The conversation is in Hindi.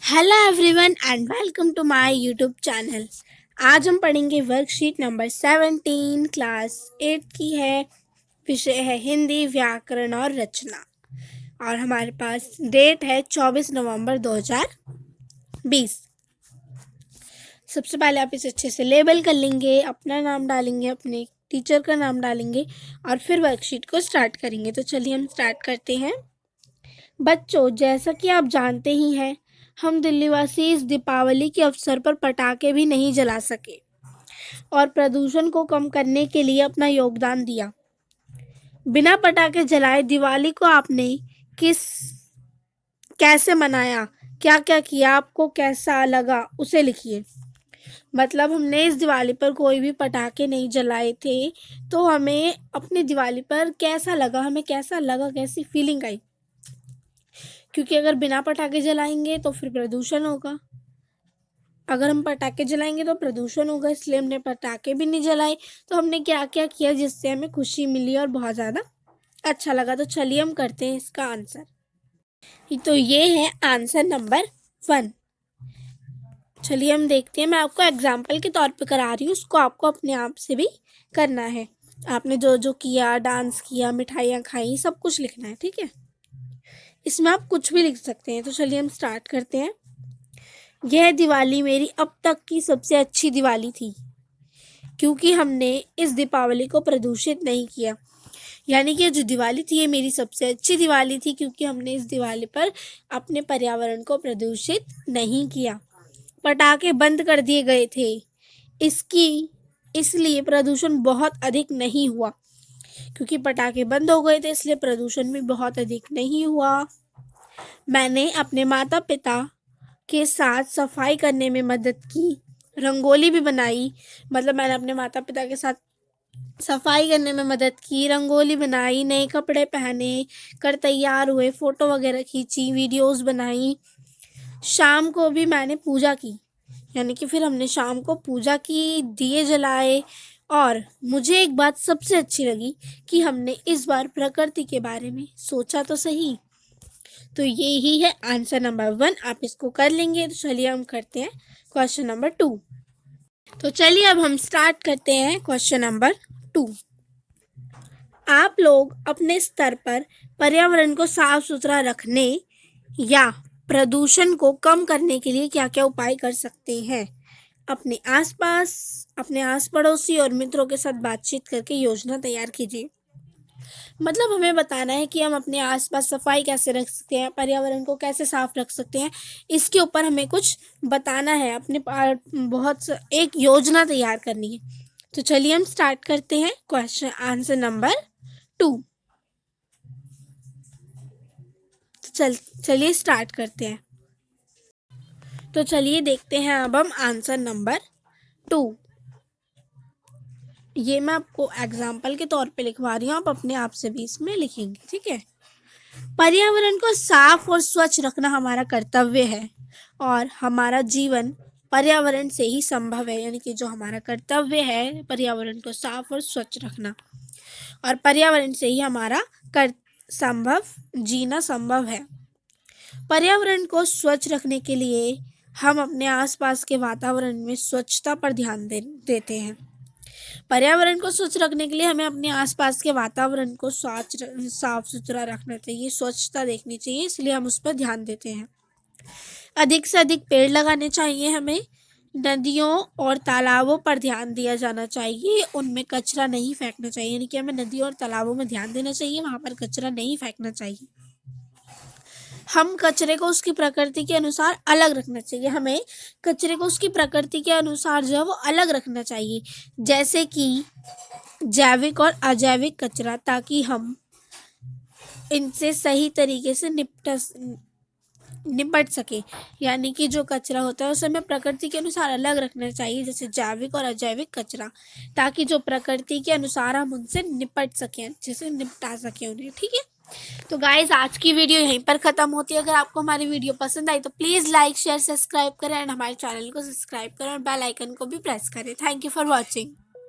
Hello everyone and welcome to my YouTube channel. आज हम पढ़ेंगे वर्कशीट नंबर 17 क्लास 8 की है। विषय है हिंदी व्याकरण और रचना और हमारे पास डेट है 24 नवंबर 2020। सबसे पहले आप इसे अच्छे से लेबल कर लेंगे, अपना नाम डालेंगे, अपने टीचर का नाम डालेंगे और फिर वर्कशीट को स्टार्ट करेंगे। तो चलिए हम स्टार्ट करते हैं। बच्चों, जैसा कि आप जानते ही हैं, हम दिल्लीवासी इस दीपावली के अवसर पर पटाखे भी नहीं जला सके और प्रदूषण को कम करने के लिए अपना योगदान दिया। बिना पटाखे जलाए दिवाली को आपने कैसे मनाया, क्या क्या किया, आपको कैसा लगा, उसे लिखिए। मतलब हमने इस दिवाली पर कोई भी पटाखे नहीं जलाए थे, तो हमें अपनी दिवाली पर कैसा लगा, कैसी फीलिंग आई। क्योंकि अगर बिना पटाखे जलाएंगे तो फिर प्रदूषण होगा, अगर हम पटाखे जलाएंगे तो प्रदूषण होगा, इसलिए हमने पटाखे भी नहीं जलाए। तो हमने क्या क्या किया जिससे हमें खुशी मिली और बहुत ज़्यादा अच्छा लगा। तो चलिए हम करते हैं इसका आंसर। तो ये है आंसर नंबर 1। चलिए हम देखते हैं। मैं आपको एग्जाम्पल के तौर पे करा रही हूँ, उसको आपको अपने आप से भी करना है। आपने जो जो किया, डांस किया, मिठाइयाँ खाई, सब कुछ लिखना है, ठीक है। इसमें आप कुछ भी लिख सकते हैं। तो चलिए हम स्टार्ट करते हैं। यह दिवाली मेरी अब तक की सबसे अच्छी दिवाली थी क्योंकि हमने इस दीपावली को प्रदूषित नहीं किया। यानी कि जो दिवाली थी ये मेरी सबसे अच्छी दिवाली थी क्योंकि हमने इस दिवाली पर अपने पर्यावरण को प्रदूषित नहीं किया। पटाखे बंद कर दिए गए थे, इसलिए प्रदूषण बहुत अधिक नहीं हुआ। क्योंकि पटाखे बंद हो गए थे इसलिए प्रदूषण भी बहुत अधिक नहीं हुआ। मैंने अपने माता पिता के साथ सफाई करने में मदद की, रंगोली भी बनाई। मतलब मैंने अपने माता पिता के साथ सफाई करने में मदद की, रंगोली बनाई, नए कपड़े पहने कर तैयार हुए, फ़ोटो वगैरह खींची, वीडियोस बनाई। शाम को भी मैंने पूजा की, यानी कि फिर हमने शाम को पूजा की, दिए जलाए। और मुझे एक बात सबसे अच्छी लगी कि हमने इस बार प्रकृति के बारे में सोचा तो सही। तो ये ही है आंसर नंबर 1। आप इसको कर लेंगे। तो चलिए हम करते हैं क्वेश्चन नंबर 2। तो चलिए अब हम स्टार्ट करते हैं क्वेश्चन नंबर 2। आप लोग अपने स्तर पर पर्यावरण को साफ सुथरा रखने या प्रदूषण को कम करने के लिए क्या क्या उपाय कर सकते हैं? अपने आसपास, अपने आस पड़ोसी और मित्रों के साथ बातचीत करके योजना तैयार कीजिए। मतलब हमें बताना है कि हम अपने आसपास सफाई कैसे रख सकते हैं, पर्यावरण को कैसे साफ रख सकते हैं, इसके ऊपर हमें कुछ बताना है, एक योजना तैयार करनी है। तो चलिए हम स्टार्ट करते हैं क्वेश्चन आंसर नंबर 2। चलिए स्टार्ट करते हैं। तो चलिए देखते हैं अब हम आंसर नंबर 2। ये मैं आपको एग्जाम्पल के तौर पे लिखवा रही हूँ, आप अपने आप से भी इसमें लिखेंगे, ठीक है। पर्यावरण को साफ और स्वच्छ रखना हमारा कर्तव्य है और हमारा जीवन पर्यावरण से ही संभव है। यानी कि जो हमारा कर्तव्य है पर्यावरण को साफ और स्वच्छ रखना, और पर्यावरण से ही हमारा जीना संभव है। पर्यावरण को स्वच्छ रखने के लिए हम अपने आसपास के वातावरण में स्वच्छता पर ध्यान देते हैं। पर्यावरण को स्वच्छ रखने के लिए हमें अपने आसपास के वातावरण को साफ सुथरा रखना चाहिए, स्वच्छता देखनी चाहिए, इसलिए हम उस पर ध्यान देते हैं। अधिक से अधिक पेड़ लगाने चाहिए हमें। नदियों और तालाबों पर ध्यान दिया जाना चाहिए, उनमें कचरा नहीं फेंकना चाहिए। यानी कि हमें नदियों और तालाबों में ध्यान देना चाहिए, वहाँ पर कचरा नहीं फेंकना चाहिए। हम कचरे को उसकी प्रकृति के अनुसार अलग रखना चाहिए। हमें कचरे को उसकी प्रकृति के अनुसार जो है वो अलग रखना चाहिए, जैसे कि जैविक और अजैविक कचरा, ताकि हम इनसे सही तरीके से निपट सके। यानी कि जो कचरा होता है उसे हमें प्रकृति के अनुसार अलग रखना चाहिए, जैसे जैविक और अजैविक कचरा, ताकि जो प्रकृति के अनुसार हम उनसे निपट सकें, अच्छे से निपटा सकें उन्हें, ठीक है। तो गाइस आज की वीडियो यहीं पर खत्म होती है। अगर आपको हमारी वीडियो पसंद आई तो प्लीज़ लाइक शेयर सब्सक्राइब करें एंड हमारे चैनल को सब्सक्राइब करें और बेल आइकन को भी प्रेस करें। Thank you for watching.